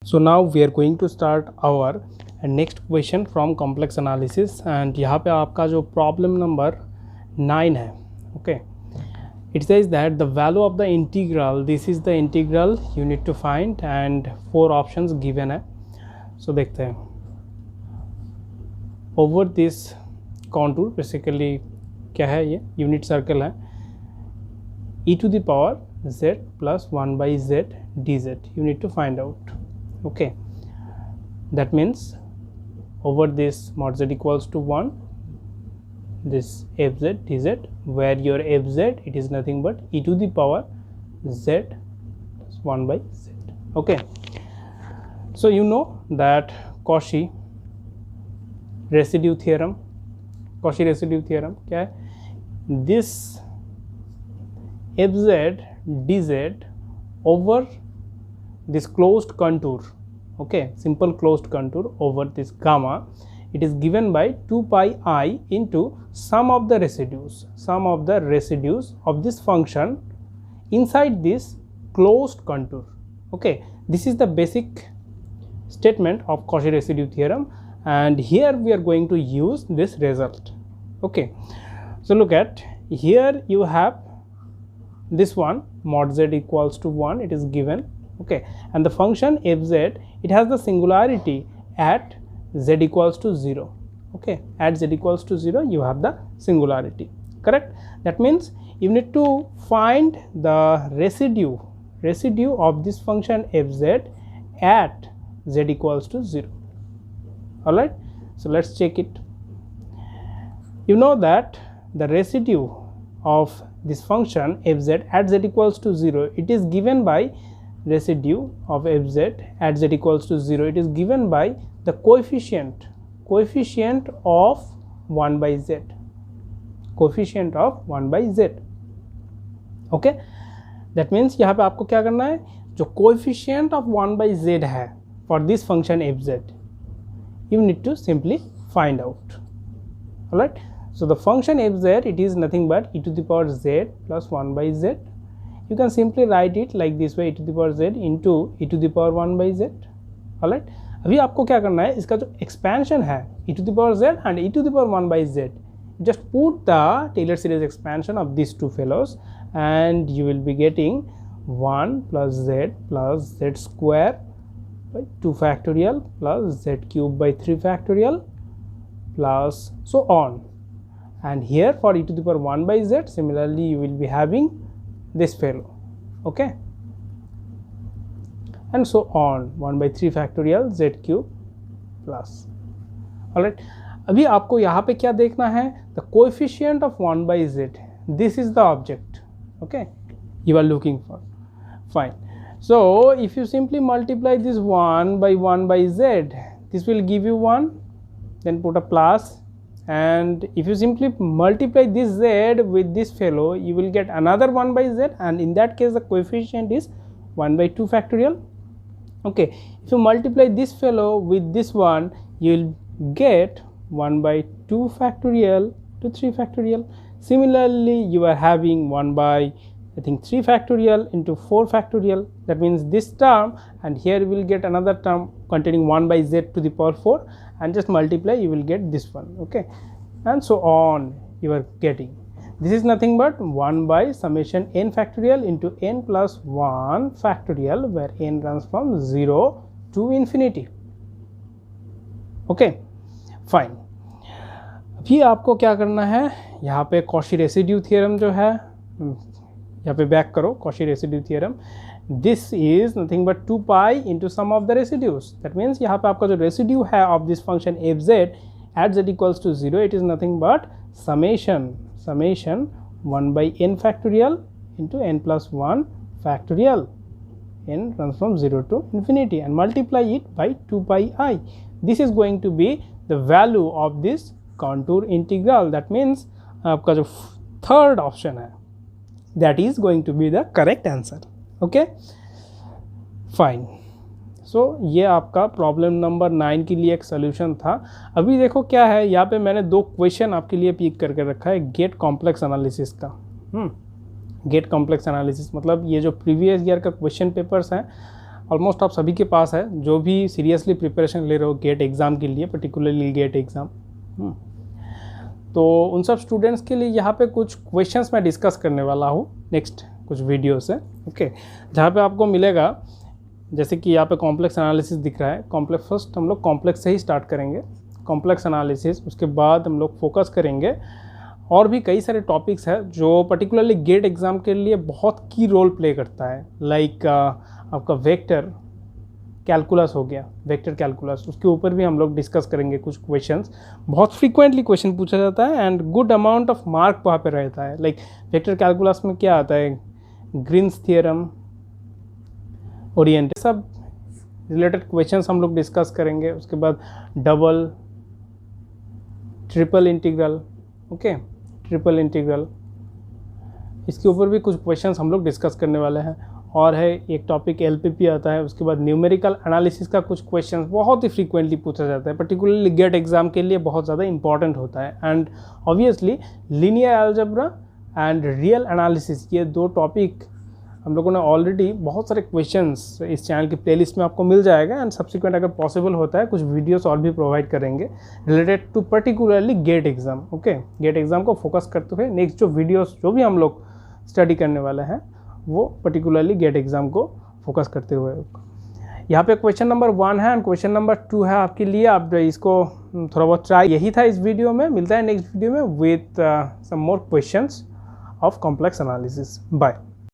So now we are going to start our next question from complex analysis and यहाँ पे आपका जो problem number 9 है. Okay, it says that the value of the integral, this is the integral you need to find and 4 options given है. So देखते हैं. Over this contour basically क्या है, ये unit circle है, e to the power z plus 1 by z dz you need to find out. Okay, that means over this mod z equals to 1, this fz dz, where your fz it is nothing but e to the power z plus 1 by z. Okay, so you know that Cauchy residue theorem, Cauchy residue theorem क्या है, this fz dz over this closed contour, okay, simple closed contour over this gamma, it is given by 2 pi I into sum of the residues of this function inside this closed contour. Okay, this is the basic statement of Cauchy residue theorem, and here we are going to use this result. Okay, so look at here, you have this one mod z equals to 1, it is given. Okay, and the function fz, it has the singularity at z equals to 0. Okay, at z equals to 0 you have the singularity, correct? That means you need to find the residue of this function fz at z equals to 0. Alright, so let's check it. You know that the residue of this function fz at z equals to 0, it is given by residue of fz at z equals to 0, it is given by the coefficient of 1 by z, coefficient of 1 by z. Okay, that means यहाँ पे आपको क्या करना है, जो coefficient of 1 by z है for this function fz, you need to simply find out. Alright, so the function fz, it is nothing but e to the power z plus 1 by z. You can simply write it like this way, e to the power z into e to the power 1 by z. Alright, अभी आपको क्या करना है, इसका जो expansion है e to the power z and e to the power 1 by z, just put the Taylor series expansion of these two fellows and you will be getting 1 plus z square by 2 factorial plus z cube by 3 factorial plus so on. And here for e to the power 1 by z, similarly you will be having this fellow. Okay, and so on, 1 by 3 factorial z cube plus. Alright, अभी आपको यहाँ पे क्या देखना है, the coefficient of 1 by z, this is the object, okay, you are looking for. Fine, so if you simply multiply this 1 by z, this will give you 1, then put a plus, and if you simply multiply this z with this fellow, you will get another 1 by z, and in that case the coefficient is 1 by 2 factorial. Okay, if you multiply this fellow with this one, you will get 1 by 2 factorial to 3 factorial. Similarly, you are having 1 by, I think, 3 factorial into 4 factorial, that means this term, and here you will get another term containing 1 by z to the power 4, and just multiply, you will get this one. Okay, and so on you are getting. This is nothing but 1 by summation n factorial into n plus 1 factorial, where n runs from 0 to infinity. Okay, fine. अभी आपको क्या करना है, यहाँ पे Cauchy residue theorem जो है, यहाँ पे बैक करो Cauchy residue theorem. This is nothing but 2 pi into sum of the residues. That means यहाँ पे आपका जो residue है of this function fz at z equals to 0, it is nothing but summation 1 by n factorial into n plus 1 factorial, n runs from 0 to infinity, and multiply it by 2 pi I. This is going to be the value of this contour integral. That means आपका जो third option है, that is going to be the correct answer. Okay, fine. So ये आपका problem number 9 के लिए एक solution था. अभी देखो क्या है, यहाँ पे मैंने 2 क्वेश्चन आपके लिए पिक करके रखा है गेट कॉम्प्लेक्स एनालिसिस का. गेट कॉम्प्लेक्स एनालिसिस मतलब ये जो प्रीवियस ईयर का क्वेश्चन पेपर्स हैं ऑलमोस्ट आप सभी के पास है, जो भी सीरियसली प्रिपरेशन ले रहे हो गेट एग्ज़ाम के लिए, पर्टिकुलरली गेट एग्ज़ाम। तो उन सब स्टूडेंट्स के लिए यहाँ पे कुछ क्वेश्चंस मैं डिस्कस करने वाला हूँ नेक्स्ट कुछ वीडियो से, ओके। जहाँ पे आपको मिलेगा, जैसे कि यहाँ पे कॉम्प्लेक्स एनालिसिस दिख रहा है। कॉम्प्लेक्स फर्स्ट हम लोग कॉम्प्लेक्स से ही स्टार्ट करेंगे, कॉम्प्लेक्स एनालिसिस। उसके बाद हम लोग फोकस करेंगे और भी कई सारे टॉपिक्स हैं जो पर्टिकुलरली गेट एग्ज़ाम के लिए बहुत की रोल प्ले करता है। लाइक आपका वेक्टर कैलकुलस हो गया, वेक्टर कैलकुलस, उसके ऊपर भी हम लोग डिस्कस करेंगे कुछ क्वेश्चंस। बहुत फ्रीक्वेंटली क्वेश्चन पूछा जाता है and good amount of mark वहाँ पे रहता है। लाइक वेक्टर कैलकुलस में क्या आता है, ग्रीन्स थियरम, ओरिएंटेड, सब रिलेटेड क्वेश्चंस हम लोग डिस्कस करेंगे। उसके बाद double, triple integral, okay, triple integral, इसके ऊपर भी कुछ क्वेश्चंस हम लोग डिस्कस करने वाले हैं। और है एक टॉपिक एलपीपी आता है। उसके बाद न्यूमेरिकल एनालिसिस का कुछ क्वेश्चंस बहुत ही फ्रीक्वेंटली पूछा जाता है, पर्टिकुलरली गेट एग्जाम के लिए बहुत ज़्यादा इंपॉर्टेंट होता है। And obviously linear algebra and real analysis, ये दो टॉपिक हम लोगों ने ऑलरेडी बहुत सारे क्वेश्चंस इस चैनल की प्लेलिस्ट में आपको मिल जाएगा। एंड सब्सिक्वेंट अगर पॉसिबल होता है कुछ वीडियोस और भी प्रोवाइड करेंगे related to particularly GATE exam, okay. GATE exam को फोकस करते हुए नेक्स्ट जो वीडियोस जो भी हम लोग स्टडी करने वाले हैं वो पर्टिकुलरली गेट एग्ज़ाम को फोकस करते हुए। यहाँ पे क्वेश्चन नंबर 1 है एंड क्वेश्चन नंबर 2 है आपके लिए। आप इसको थोड़ा बहुत ट्राई, यही था इस वीडियो में। मिलता है नेक्स्ट वीडियो में with some more questions of complex analysis. Bye.